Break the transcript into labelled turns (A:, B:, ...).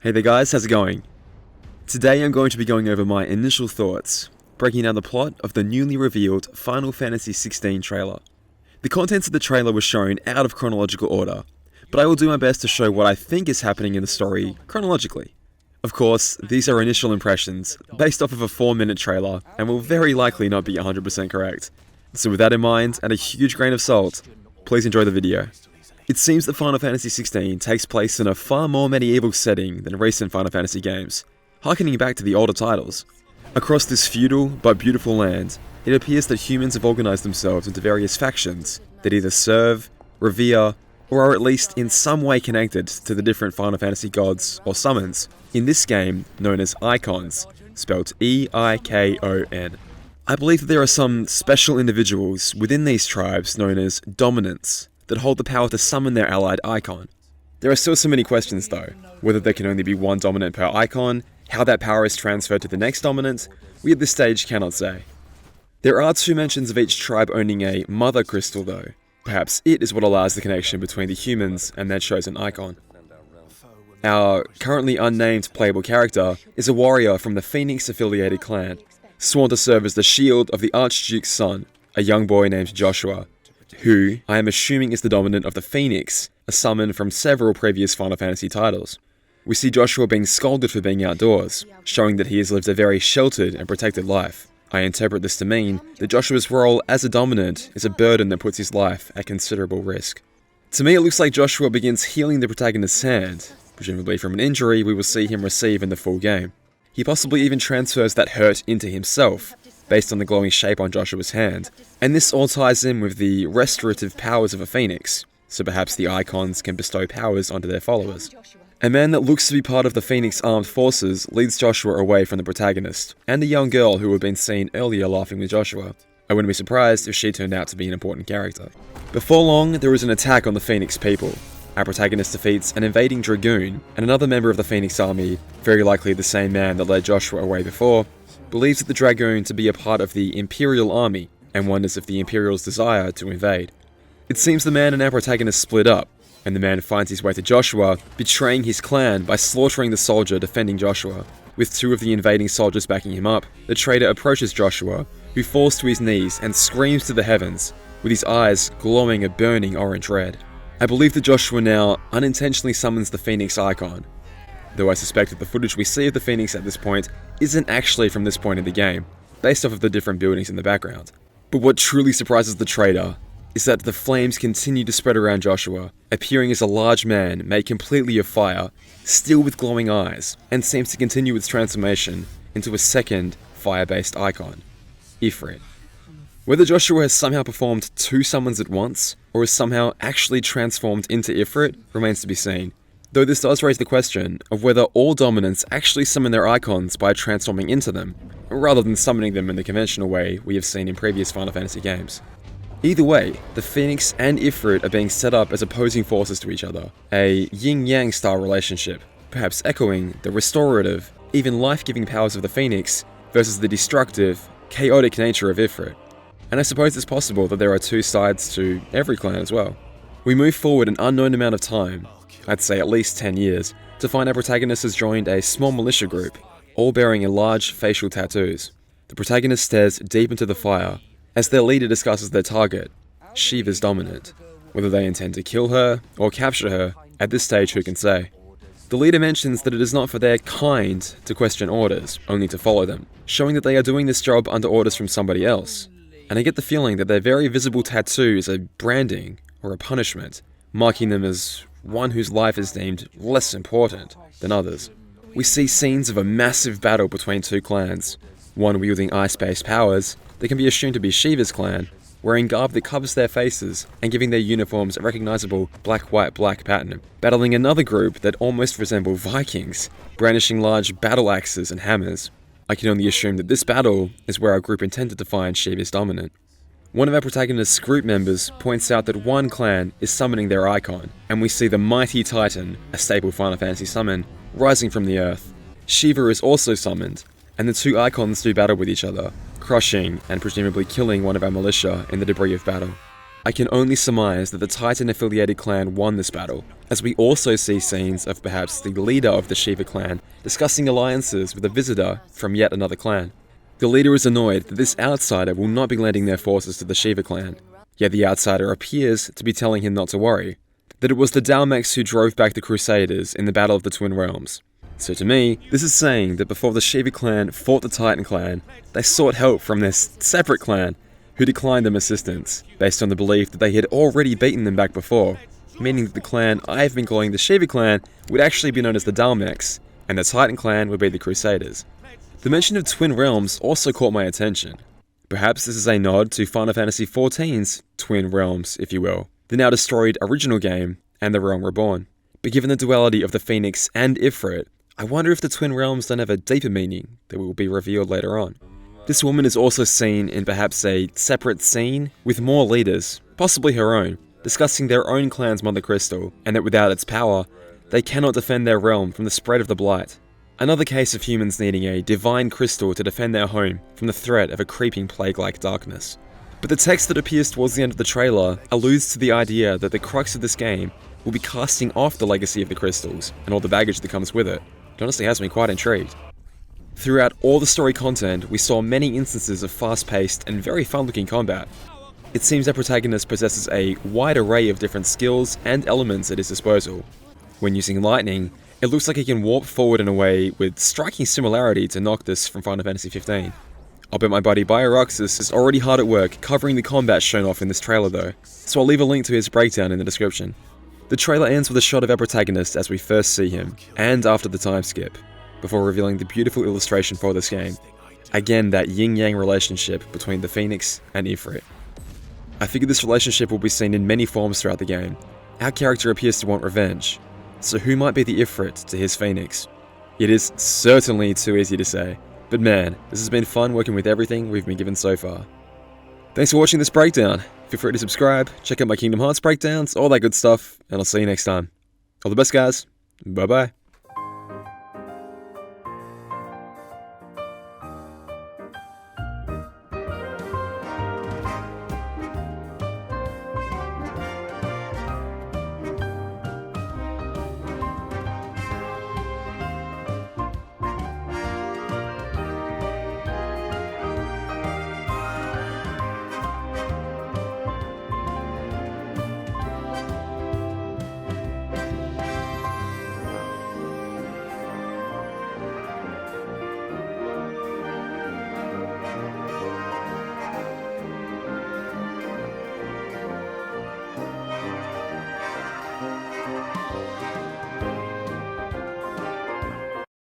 A: Hey there guys, how's it going? Today I'm going to be going over my initial thoughts, breaking down the plot of the newly revealed Final Fantasy XVI trailer. The contents of the trailer were shown out of chronological order, but I will do my best to show what I think is happening in the story chronologically. Of course, these are initial impressions, based off of a 4-minute trailer, and will very likely not be 100% correct. So with that in mind, and a huge grain of salt, please enjoy the video. It seems that Final Fantasy XVI takes place in a far more medieval setting than recent Final Fantasy games, harkening back to the older titles. Across this feudal but beautiful land, it appears that humans have organized themselves into various factions that either serve, revere, or are at least in some way connected to the different Final Fantasy gods or summons, in this game known as Eikons, spelled E-I-K-O-N. I believe that there are some special individuals within these tribes known as Dominants, that hold the power to summon their allied Eikon. There are still so many questions though, whether there can only be one Dominant per Eikon, how that power is transferred to the next Dominant, we at this stage cannot say. There are 2 mentions of each tribe owning a Mother Crystal though. Perhaps it is what allows the connection between the humans and their chosen Eikon. Our currently unnamed playable character is a warrior from the Phoenix-affiliated clan, sworn to serve as the shield of the Archduke's son, a young boy named Joshua, who I am assuming is the Dominant of the Phoenix, a summon from several previous Final Fantasy titles. We see Joshua being scolded for being outdoors, showing that he has lived a very sheltered and protected life. I interpret this to mean that Joshua's role as a Dominant is a burden that puts his life at considerable risk. To me, it looks like Joshua begins healing the protagonist's hand, presumably from an injury we will see him receive in the full game. He possibly even transfers that hurt into himself, based on the glowing shape on Joshua's hand, and this all ties in with the restorative powers of a phoenix, so perhaps the Eikons can bestow powers onto their followers. A man that looks to be part of the Phoenix armed forces leads Joshua away from the protagonist, and the young girl who had been seen earlier laughing with Joshua. I wouldn't be surprised if she turned out to be an important character. Before long, there is an attack on the Phoenix people. Our protagonist defeats an invading Dragoon, and another member of the Phoenix army, very likely the same man that led Joshua away before, believes the Dragoon to be a part of the Imperial army, and wonders if the Imperial's desire to invade. It seems the man and our protagonist split up, and the man finds his way to Joshua, betraying his clan by slaughtering the soldier defending Joshua. With 2 of the invading soldiers backing him up, the traitor approaches Joshua, who falls to his knees and screams to the heavens, with his eyes glowing a burning orange red. I believe that Joshua now unintentionally summons the Phoenix Eikon, though I suspect that the footage we see of the Phoenix at this point isn't actually from this point in the game, based off of the different buildings in the background. But what truly surprises the traitor is that the flames continue to spread around Joshua, appearing as a large man made completely of fire, still with glowing eyes, and seems to continue its transformation into a second fire-based icon, Ifrit. Whether Joshua has somehow performed 2 summons at once, or is somehow actually transformed into Ifrit, remains to be seen. Though this does raise the question of whether all Dominants actually summon their Eikons by transforming into them, rather than summoning them in the conventional way we have seen in previous Final Fantasy games. Either way, the Phoenix and Ifrit are being set up as opposing forces to each other, a yin-yang style relationship, perhaps echoing the restorative, even life-giving powers of the Phoenix versus the destructive, chaotic nature of Ifrit. And I suppose it's possible that there are 2 sides to every clan as well. We move forward an unknown amount of time, I'd say at least 10 years, to find our protagonist has joined a small militia group, all bearing large facial tattoos. The protagonist stares deep into the fire, as their leader discusses their target, Shiva's Dominant. Whether they intend to kill her, or capture her, at this stage who can say. The leader mentions that it is not for their kind to question orders, only to follow them, showing that they are doing this job under orders from somebody else. And I get the feeling that their very visible tattoo is a branding, or a punishment, marking them as one whose life is deemed less important than others. We see scenes of a massive battle between 2 clans, one wielding ice-based powers that can be assumed to be Shiva's clan, wearing garb that covers their faces and giving their uniforms a recognizable black-white-black pattern, battling another group that almost resemble Vikings, brandishing large battle axes and hammers. I can only assume that this battle is where our group intended to find Shiva's Dominant. One of our protagonist's group members points out that one clan is summoning their Eikon, and we see the mighty Titan, a staple Final Fantasy summon, rising from the earth. Shiva is also summoned, and the 2 Eikons do battle with each other, crushing and presumably killing one of our militia in the debris of battle. I can only surmise that the Titan-affiliated clan won this battle, as we also see scenes of perhaps the leader of the Shiva clan discussing alliances with a visitor from yet another clan. The leader is annoyed that this outsider will not be lending their forces to the Shiva clan, yet the outsider appears to be telling him not to worry, that it was the Dalmex who drove back the Crusaders in the Battle of the Twin Realms. So to me, this is saying that before the Shiva clan fought the Titan clan, they sought help from their separate clan, who declined them assistance, based on the belief that they had already beaten them back before, meaning that the clan I've been calling the Shiva clan would actually be known as the Dalmex, and the Titan clan would be the Crusaders. The mention of Twin Realms also caught my attention. Perhaps this is a nod to Final Fantasy XIV's Twin Realms, if you will, the now destroyed original game and the Realm Reborn. But given the duality of the Phoenix and Ifrit, I wonder if the Twin Realms don't have a deeper meaning that will be revealed later on. This woman is also seen in perhaps a separate scene with more leaders, possibly her own, discussing their own clan's Mother Crystal, and that without its power, they cannot defend their realm from the spread of the Blight. Another case of humans needing a divine crystal to defend their home from the threat of a creeping plague-like darkness. But the text that appears towards the end of the trailer alludes to the idea that the crux of this game will be casting off the legacy of the crystals and all the baggage that comes with it. It honestly has me quite intrigued. Throughout all the story content, we saw many instances of fast-paced and very fun-looking combat. It seems our protagonist possesses a wide array of different skills and elements at his disposal. When using lightning, it looks like he can warp forward in a way with striking similarity to Noctis from Final Fantasy XV. I'll bet my buddy BioRoxas is already hard at work covering the combat shown off in this trailer though, so I'll leave a link to his breakdown in the description. The trailer ends with a shot of our protagonist as we first see him, and after the time skip, before revealing the beautiful illustration for this game. Again, that yin-yang relationship between the Phoenix and Ifrit. I figure this relationship will be seen in many forms throughout the game. Our character appears to want revenge, so who might be the Ifrit to his Phoenix? It is certainly too easy to say, but man, this has been fun working with everything we've been given so far. Thanks for watching this breakdown. Feel free to subscribe, check out my Kingdom Hearts breakdowns, all that good stuff, and I'll see you next time. All the best guys, bye bye.